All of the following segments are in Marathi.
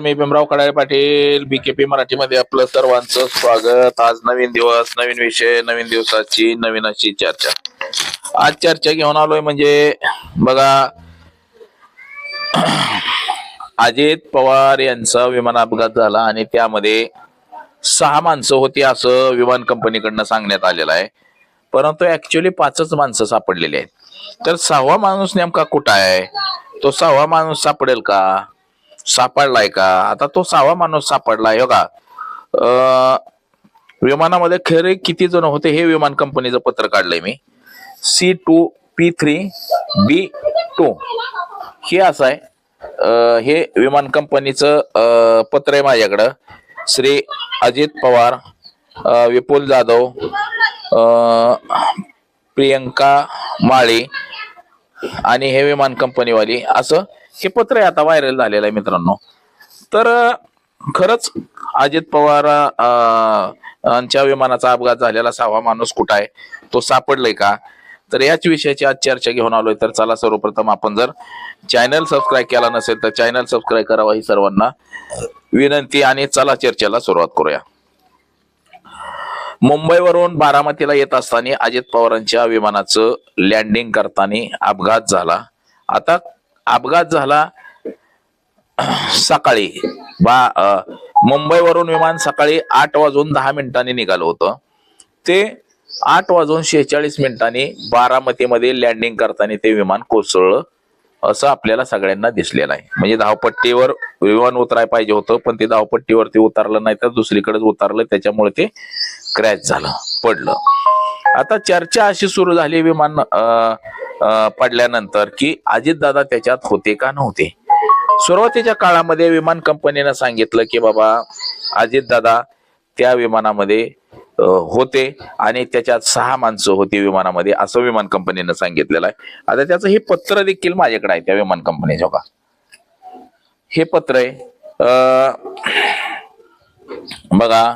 मी भीमराव कडाळे पाटील बीकेपी मराठीमध्ये आपलं सर्वांचं स्वागत. आज नवीन दिवस, नवीन विषय, नवीन दिवसाची नवीन अशी चर्चा. आज चर्चा घेऊन आलोय म्हणजे बघा, अजित पवार यांचा विमान अपघात झाला आणि त्यामध्ये 6 माणसं होती असं विमान कंपनीकडनं सांगण्यात आलेलं आहे, परंतु ऍक्च्युअली 5च माणसं सापडलेली आहेत. तर 6वा माणूस नेमका कुठं आहे? तो 6वा माणूस सापडेल का? सापडलाय का? आता तो 6वा माणूस सापडलाय. हो का, विमानामध्ये खरे किती जण होते हे विमान कंपनीचं पत्र काढलंय मी. C2P3B2 हे असं आहे. हे विमान कंपनीचं पत्र आहे माझ्याकडं. श्री अजित पवार, विपुल जाधव, प्रियंका माळी आणि हे विमान कंपनीवाली, असं हे पत्र आहे. आता व्हायरल झालेलं आहे मित्रांनो. तर खरंच अजित पवार यांच्या विमानाचा अपघात झालेला 6वा माणूस कुठं आहे? तो सापडलाय का? तर याच विषयाची आज चर्चा घेऊन आलोय. तर चला, सर्वप्रथम आपण जर चॅनल सबस्क्राईब केला नसेल तर चॅनल सबस्क्राईब करावा ही सर्वांना विनंती. आणि चला चर्चेला सुरुवात करूया. मुंबईवरून बारामतीला येत असताना अजित पवारांच्या विमानाचं लँडिंग करताना अपघात झाला. आता अपघात झाला सकाळी मुंबईवरून विमान सकाळी 8:10 निघालं होतं. ते 8:46 बारामतीमध्ये लँडिंग करताना ते विमान कोसळलं असं आपल्याला सगळ्यांना दिसलेलं आहे. म्हणजे धावपट्टीवर विमान उतरायला पाहिजे होतं, पण ते धावपट्टीवरती उतरलं नाही तर दुसरीकडेच उतरलं, त्याच्यामुळे ते क्रॅश झालं, पडलं. आता चर्चा अशी सुरू झाली विमान पडल्यानंतर की अजितदादा त्याच्यात होते का नव्हते. सुरुवातीच्या काळामध्ये विमान कंपनीनं सांगितलं की बाबा अजितदादा त्या विमानामध्ये होते आणि त्याच्यात 6 माणसं होती विमानामध्ये, असं विमान कंपनीनं सांगितलेलं आहे. आता त्याचं हे पत्र देखील माझ्याकडे आहे त्या विमान कंपनीचं. का हे पत्र आहे बघा.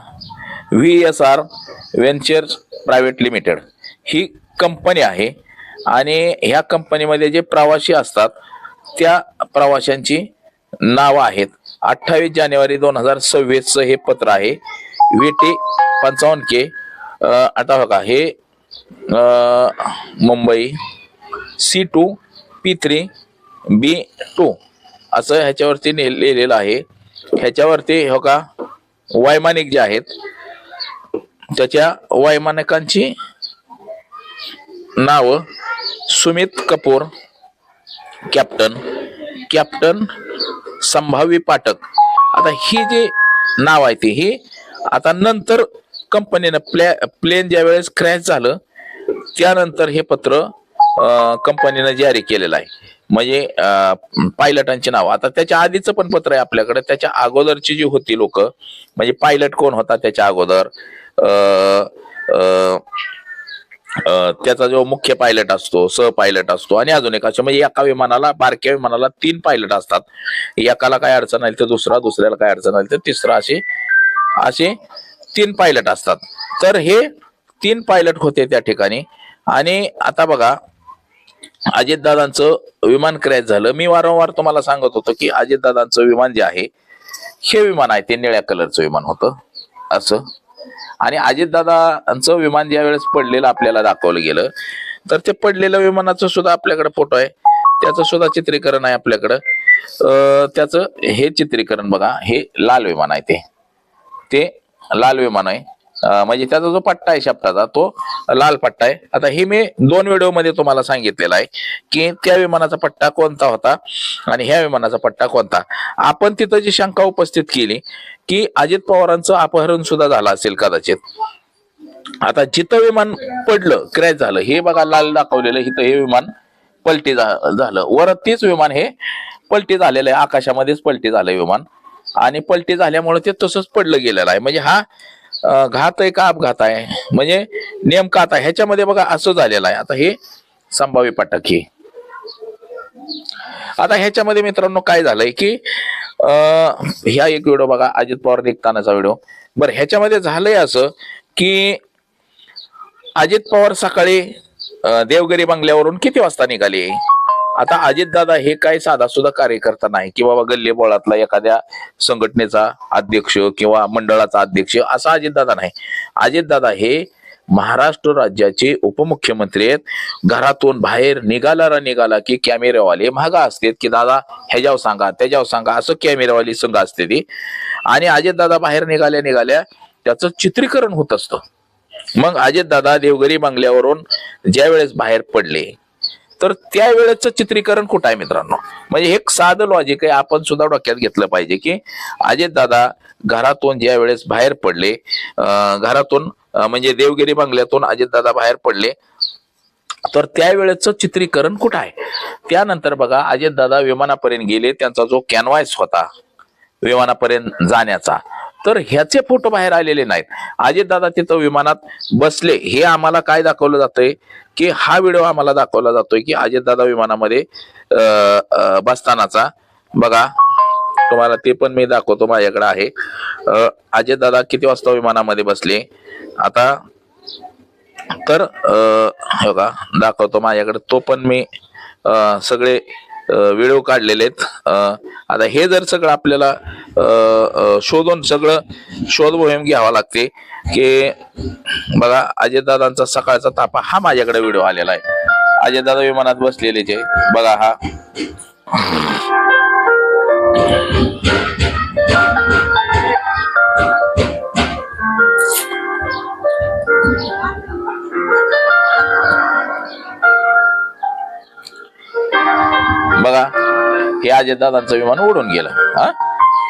VSR व्हेंचर्स प्रायव्हेट लिमिटेड ही कंपनी आहे आणि ह्या कंपनीमध्ये जे प्रवासी असतात त्या प्रवाशांची नावं आहेत. 28 जानेवारी 2026 हे पत्र आहे. VT 55K. आता बघा, हे मुंबई C2P3B2 असं ह्याच्यावरती लिहिलेलं आहे. ह्याच्यावरती हो का, वैमानिक जे आहेत त्याच्या वैमानिकांची नाव सुमित कपूर, कॅप्टन संभावी पाठक. आता ही जी नाव आहे ती ही आता नंतर कंपनीनं प्लेन ज्या वेळेस क्रॅश झालं त्यानंतर हे पत्र कंपनीनं जारी केलेलं आहे. म्हणजे पायलटांची नाव. आता त्याच्या आधीचं पण पत्र आहे आपल्याकडे. त्याच्या अगोदरची जी होती लोक, म्हणजे पायलट कोण होता त्याच्या अगोदर, त्याचा जो मुख्य पायलट असतो, सह पायलट असतो आणि अजून एक असं, म्हणजे एका विमानाला, बारक्या विमानाला 3 पायलट असतात. एकाला काय अडचण आली तर दुसरा, दुसऱ्याला काय अडचण आली तर तिसरा, असे 3 पायलट असतात. तर हे 3 पायलट होते त्या ठिकाणी. आणि आता बघा, अजितदादांचं विमान क्रॅश झालं. मी वारंवार तुम्हाला सांगत होतो की अजितदादांचं विमान जे आहे हे विमान आहे ते निळ्या कलरचं विमान होतं असं. आणि अजितदादांचं विमान ज्या वेळेस पडलेलं आपल्याला दाखवलं गेलं तर ते पडलेलं विमानाचं सुद्धा आपल्याकडे फोटो आहे, त्याचं सुद्धा चित्रीकरण आहे आपल्याकडं. त्याचं हे चित्रीकरण बघा, हे लाल विमान आहे, ते लाल विमान आहे. म्हणजे त्याचा जो पट्टा आहे शब्दाचा तो लाल पट्टा आहे. आता हे मी 2 व्हिडिओ मध्ये तुम्हाला सांगितलेलं आहे की त्या विमानाचा पट्टा कोणता होता आणि ह्या विमानाचा पट्टा कोणता. आपण तिथं जी शंका उपस्थित केली की अजित पवारांचं अपहरण सुद्धा झालं असेल कदाचित. आता जिथं विमान पडलं, क्रॅश झालं, हे बघा लाल दाखवलेलं, इथं हे विमान पलटी झालं. वरतीच विमान हे पलटी झालेलं आहे, आकाशामध्येच पलटी झालंय विमान. आणि पलटी झाल्यामुळे ते तसंच पडलं गेलेलं आहे. म्हणजे हा घात आहे का अपघात आहे, म्हणजे नेमका आता ह्याच्यामध्ये बघा असं झालेलं आहे. आता हे संभाव्य पटक हे. आता ह्याच्यामध्ये मित्रांनो काय झालंय की ह्या एक व्हिडिओ बघा, अजित पवार निघतानाचा व्हिडिओ. बरं, ह्याच्यामध्ये झालंय असं की अजित पवार सकाळी देवगिरी बंगल्यावरून किती वाजता निघाले? आता अजितदादा हे काही साधा सुद्धा कार्यकर्ता नाही की बाबा गल्ली बोळातला एखाद्या संघटनेचा अध्यक्ष किंवा मंडळाचा अध्यक्ष असा अजितदादा नाही. अजितदादा हे महाराष्ट्र राज्याचे उपमुख्यमंत्री आहेत. घरातून बाहेर निघाला की कॅमेरेवाले महागा असतात की दादा ह्याच्यावर सांगा त्याच्यावर सांगा असं कॅमेरेवाली संघ असते ती. आणि अजितदादा बाहेर निघाल्या त्याचं चित्रीकरण होत असतं. मग अजितदादा देवगिरी बंगल्यावरून ज्या वेळेस बाहेर पडले तर त्यावेळेचं चित्रीकरण कुठं आहे मित्रांनो. म्हणजे हे एक साधं लॉजिक आहे, आपण सुद्धा डोक्यात घेतलं पाहिजे की अजितदादा घरातून ज्या वेळेस बाहेर पडले, घरातून म्हणजे देवगिरी बंगल्यातून अजितदादा बाहेर पडले तर त्यावेळेचं चित्रीकरण कुठं आहे. त्यानंतर बघा अजितदादा विमानापर्यंत गेले, त्यांचा जो कॅनव्हास होता विमानापर्यंत जाण्याचा तर ह्याचे फोटो बाहेर आलेले नाहीत. अजितदादा तिथं विमानात बसले हे आम्हाला काय दाखवलं जातंय की हा व्हिडिओ आम्हाला दाखवला जातोय की अजितदादा विमानामध्ये बसतानाचा बघा, तुम्हाला ते पण मी दाखवतो माझ्याकडे आहे. अजितदादा किती वाजता विमानामध्ये बसले आता तर बघा दाखवतो माझ्याकडे, तो पण मी सगळे व्हिडिओ काढलेले आहेत. आता हे जर सगळं आपल्याला शोधून सगळं शोध मोहीम घ्यावा लागते की बघा अजितदादांचा सकाळचा तापा हा माझ्याकडे व्हिडिओ आलेला आहे. अजितदादा विमानात बसलेले जे बघा हा बघा हे अजितदादांचं विमान उडून गेलं.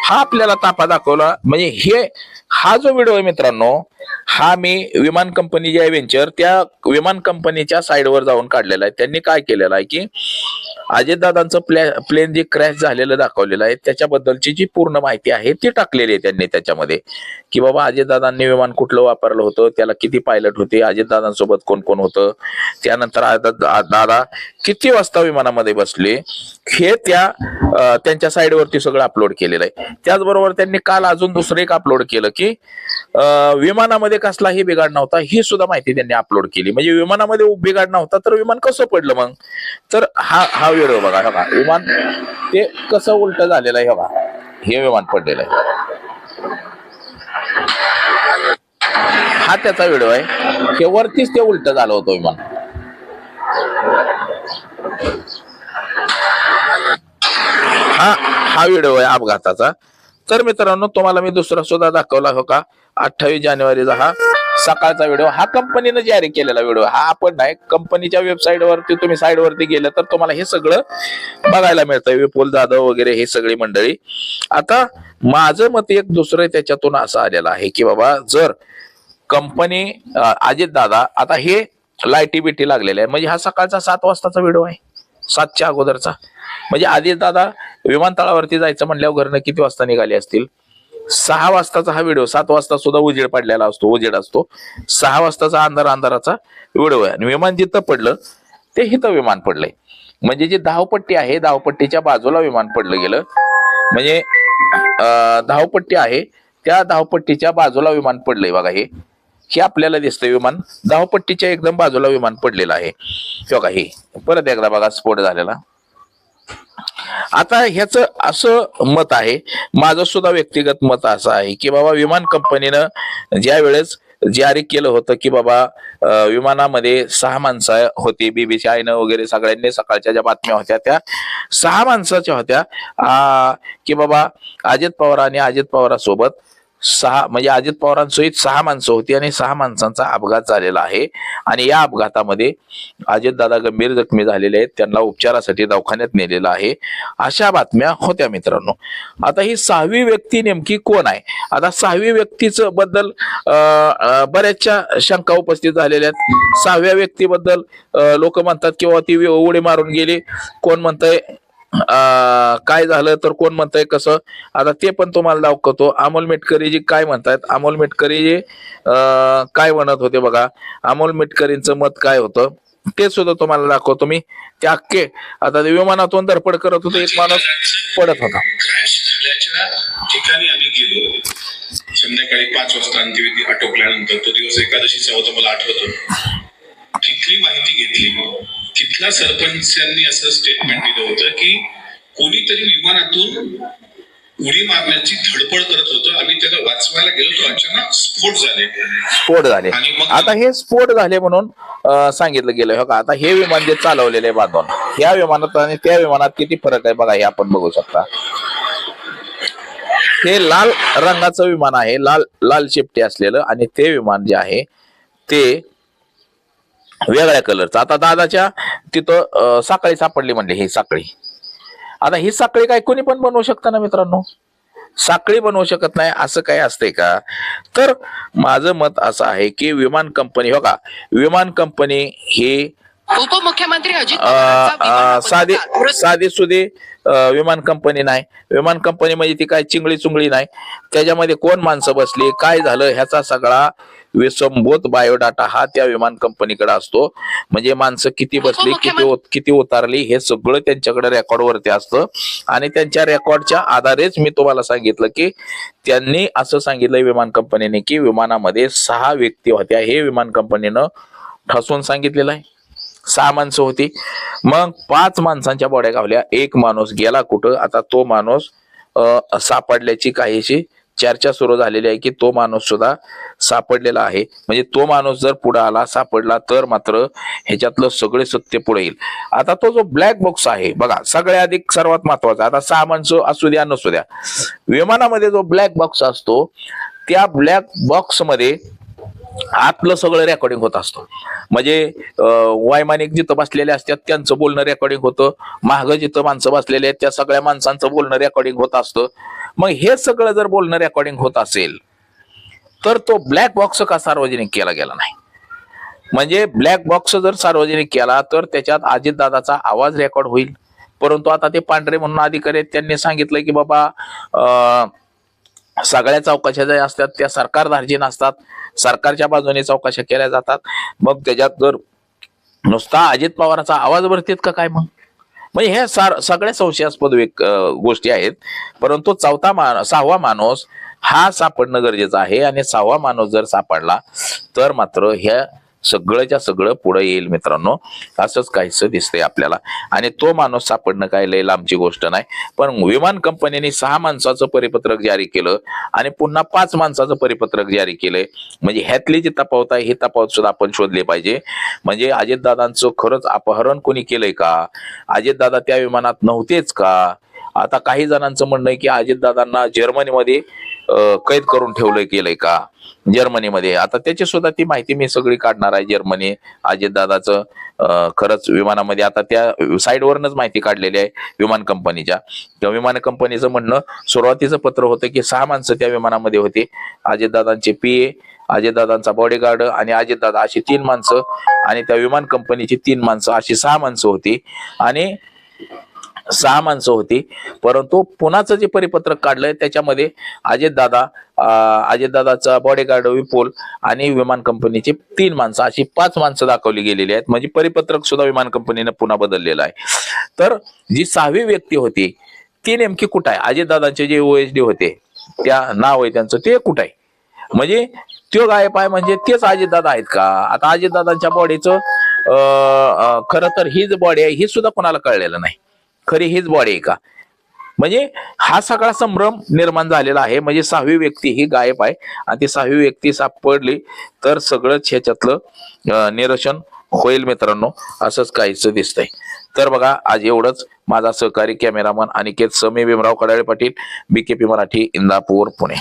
हा आपल्याला तापा दाखवला. म्हणजे हा जो व्हिडिओ आहे मित्रांनो हा मी विमान कंपनी जी आहे व्हेंचर त्या विमान कंपनीच्या साईडवर जाऊन काढलेला आहे. त्यांनी काय केलेलं आहे की अजितदादांचं प्लेन जे क्रॅश झालेलं दाखवलेलं आहे त्याच्याबद्दलची जी पूर्ण माहिती आहे ती टाकलेली आहे त्यांनी त्याच्यामध्ये की बाबा अजितदादांनी विमान कुठलं वापरलं होतं, त्याला किती पायलट होते, अजितदादांसोबत कोण कोण होतं, त्यानंतर दादा किती वाजता विमानामध्ये बसले हे त्यांच्या साईडवरती सगळं अपलोड केलेलं आहे. त्याचबरोबर त्यांनी काल अजून दुसरं एक अपलोड केलं की विमानामध्ये कसलाही बिघाड नव्हता ही सुद्धा माहिती त्यांनी अपलोड केली. म्हणजे विमानामध्ये बिघाड नव्हता तर विमान कसं पडलं मग. तर हा व्हिडिओ बघा, विमान ते कसं उलट झालेलं आहे बघा, हे विमान पडलेलं आहे हा त्याचा व्हिडिओ आहे. हे वरतीच ते उलट झालं होतं विमान. हा व्हिडिओ आहे अपघाताचा. तर मित्रांनो तुम्हाला मी दुसरा सुद्धा दाखवला हो का 28 जानेवारीचा हा सकाळचा व्हिडिओ. हा कंपनीने जारी केलेला व्हिडिओ, हा आपण नाही कंपनीच्या वेबसाईट वरती तुम्ही साईड वरती गेलं तर तुम्हाला हे सगळं बघायला मिळतंय, विपुल जाधव वगैरे हे सगळी मंडळी. आता माझं मत एक दुसरं त्याच्यातून असं आलेलं आहे की बाबा जर कंपनी अजितदादा आता हे लाईटी बिटी लागलेले आहे म्हणजे हा सकाळचा 7 वाजताचा व्हिडिओ आहे, 7च्या अगोदरचा. म्हणजे अजितदादा विमानतळावरती जायचं म्हणल्यावर घरनं किती वाजता निघाले असतील, 6 वाजताचा हा व्हिडिओ. 7 वाजता सुद्धा उजेड पडलेला असतो, उजेड असतो. 6 वाजताचा अंधाराचा व्हिडिओ आहे. आणि विमान जिथं पडलं ते हिथं विमान पडलंय. म्हणजे जी धावपट्टी आहे धावपट्टीच्या बाजूला विमान पडलं गेलं. म्हणजे धावपट्टी आहे त्या धावपट्टीच्या बाजूला विमान पडलंय बघा. हे आपल्याला दिसतंय विमान धावपट्टीच्या एकदम बाजूला विमान पडलेलं आहे बघा. हे परत एकदा बघा स्फोट झालेला. आता ह्याचं असं मत आहे, माझं सुद्धा व्यक्तिगत मत असं आहे की बाबा विमान कंपनीनं ज्या वेळेस जारी केलं होतं की बाबा विमानामध्ये 6 माणसं होती, BBC आयनं वगैरे सगळ्यांनी सकाळच्या ज्या बातम्या होत्या त्या 6 माणसाच्या होत्या की बाबा अजित पवार आणि अजित पवारांसोबत 6 म्हणजे अजित पवारांसहित 6 माणसं होती आणि 6 माणसांचा अपघात झालेला आहे. आणि या अपघातामध्ये अजितदादा गंभीर जखमी झालेले आहेत, त्यांना उपचारासाठी दवाखान्यात नेलेलं आहे, अशा बातम्या होत्या मित्रांनो. आता ही 6वी व्यक्ती नेमकी कोण आहे. आता 6वी व्यक्तीचं बद्दल बऱ्याचशा शंका उपस्थित झालेल्या आहेत. 6व्या व्यक्तीबद्दल लोक म्हणतात किंवा ती उडी मारून गेली, कोण म्हणतंय काय झालं तर कोण म्हणतंय कसं. आता ते पण तुम्हाला दाखवतो. अमोल मेटकरीजी काय म्हणतात, अमोल मेटकरीजी काय म्हणत होते बघा. अमोल मेटकरींचं मत काय होतं ते सुद्धा तुम्हाला दाखवतो मी. ते अख्खे आता विमानातून धडपड करत होते, एक माणूस पडत होता. ठिकाणी आम्ही गेलो संध्याकाळी 5 वाजता अंत्यविधी आटोपल्यानंतर तो दिवस एकादशीचा होता मला आठवतो. तिथली माहिती घेतली की तिथल्या सरपंचांनी असं स्टेटमेंट दिलं होतं की कोणीतरी विमानातून उडी मारण्याची धडपड करत होतं, आम्ही त्याला वाचवायला गेलो तो अचानक स्फोट झाले. आणि मग आता हे स्फोट झाले म्हणून सांगितलं गेलं. हो का, आता हे विमान जे चालवलेले आहे बांधून, या विमानात आणि त्या विमानात किती फरक आहे बघा, हे आपण बघू शकता. हे लाल रंगाचं विमान आहे, लाल शेपटी असलेलं, आणि ते विमान जे आहे ते वेगळ्या कलरचं. आता दादाच्या तिथं साखळी सापडली म्हणले, ही साखळी. आता ही साखळी काय कोणी पण बनवू शकतं ना मित्रांनो, साखळी बनवू शकत नाही असं काय असतंय का? तर माझं मत असं आहे की विमान कंपनी, हो का, विमान कंपनी ही उपमुख्यमंत्री अजित पवारांचा साधी सुधी विमान कंपनी नाही. विमान कंपनी म्हणजे ती काय चिंगळी चुंगळी नाही. त्याच्यामध्ये कोण माणसं बसली, काय झालं, ह्याचा सगळा विसंबूत बायोडाटा हा त्या विमान कंपनीकडे असतो. म्हणजे माणसं किती बसली, किती उतारली, हे सगळं त्यांच्याकडे रेकॉर्ड वरती असतं. आणि त्यांच्या रेकॉर्डच्या आधारेच मी तुम्हाला सांगितलं की त्यांनी असं सांगितलं विमान कंपनीने की विमानामध्ये 6 व्यक्ती होत्या. हे विमान कंपनीनं ठसून सांगितलेलं आहे. 6 माणसं होती. मग 5 माणसांच्या बॉड्या गावल्या. एक माणूस गेला कुठं? आता तो माणूस सापडल्याची काहीशी चर्चा सुरू झालेली आहे की तो माणूस सुद्धा सापडलेला आहे. म्हणजे तो माणूस जर पुढे आला, सापडला, तर मात्र ह्याच्यातलं सगळे सत्य पुढे येईल. आता तो जो ब्लॅक बॉक्स आहे बघा, सगळ्यात अधिक सर्वात महत्वाचा, आता 6 माणसं असू द्या नसू द्या, विमानामध्ये जो ब्लॅक बॉक्स असतो त्या ब्लॅक बॉक्स मध्ये आतलं सगळं रेकॉर्डिंग होत असतं. म्हणजे वैमानिक जिथं बसलेले असतात त्यांचं बोलणं रेकॉर्डिंग होतं, माग जिथं माणसं बसलेले आहेत त्या सगळ्या माणसांचं बोलणं रेकॉर्डिंग होत असतं. मग हे सगळं जर बोलणं रेकॉर्डिंग होत असेल तर तो ब्लॅक बॉक्स का सार्वजनिक केला गेला नाही? म्हणजे ब्लॅक बॉक्स जर सार्वजनिक केला तर त्याच्यात अजितदादाचा आवाज रेकॉर्ड होईल. परंतु आता ते पांढरे म्हणून अधिकारी आहेत, त्यांनी सांगितलं की बाबा सगळ्या चौकशा ज्या असतात त्या सरकार धार्जिन असतात, सरकारच्या बाजूने चौकशा केल्या जातात. मग त्याच्यात जर नुसता अजित पवारांचा आवाज भरतीत का काय? मग म्हणजे हे सगळ्या संशयास्पद गोष्टी आहेत. परंतु 6वा माणूस हा सापडणं गरजेचं आहे. आणि 6वा माणूस जर सापडला तर मात्र ह्या सगळंच्या सगळं पुढे येईल मित्रांनो, असंच काहीच दिसतंय आपल्याला. आणि तो माणूस सापडणं काय लय लांबची गोष्ट नाही. पण विमान कंपनीने 6 माणसाचं परिपत्रक जारी केलं आणि पुन्हा 5 माणसाचं परिपत्रक जारी केलंय. म्हणजे ह्यातली जी तफावत आहे ही तफावत सुद्धा आपण शोधली पाहिजे. म्हणजे अजितदादांचं खरंच अपहरण कोणी केलंय का? अजितदादा त्या विमानात नव्हतेच का? आता काही जणांचं म्हणणं आहे की अजितदादांना जर्मनीमध्ये कैद करून ठेवलंय, केलंय का जर्मनीमध्ये? आता त्याची सुद्धा ती माहिती मी सगळी काढणार आहे. जर्मनी अजितदादाचं खरंच विमानामध्ये, आता त्या साईडवरनच माहिती काढलेली आहे विमान कंपनीच्या. त्या विमान कंपनीचं म्हणणं सुरुवातीचं पत्र होतं की 6 माणसं त्या विमानामध्ये होते, अजितदादांचे PA, अजितदादांचा बॉडीगार्ड आणि अजितदादा, अशी 3 माणसं, आणि त्या विमान कंपनीची 3 माणसं, अशी 6 माणसं होती. आणि 6 माणसं होती. परंतु पुण्याचं जे परिपत्रक काढलंय त्याच्यामध्ये अजितदादाचा बॉडीगार्ड विपुल आणि विमान कंपनीची 3 माणसं, अशी 5 माणसं दाखवली गेलेली आहेत. म्हणजे परिपत्रक सुद्धा विमान कंपनीने पुन्हा बदललेलं आहे. तर जी 6वी व्यक्ती होती ती नेमकी कुठं आहे? अजितदादांचे जे OSD होते, त्या नाव आहे त्यांचं, ते कुठं आहे? म्हणजे तो गायब आहे. म्हणजे तेच अजितदादा आहेत का? आता अजितदादांच्या बॉडीचं खरं तर ही जी बॉडी आहे ही सुद्धा कोणाला कळलेलं नाही, खरी हीच बॉडी आहे का? म्हणजे हा सगळा संभ्रम निर्माण झालेला आहे. म्हणजे 6वी व्यक्ती ही गायब आहे आणि ती 6वी व्यक्ती सापडली तर सगळंच ह्याच्यातलं निरसन होईल मित्रांनो, असंच काहीच दिसतंय. तर बघा, आज एवढंच. माझा सहकारी कॅमेरामन अनिकेत समी, भीमराव कडाळे पाटील, BKP मराठी, इंदापूर, पुणे.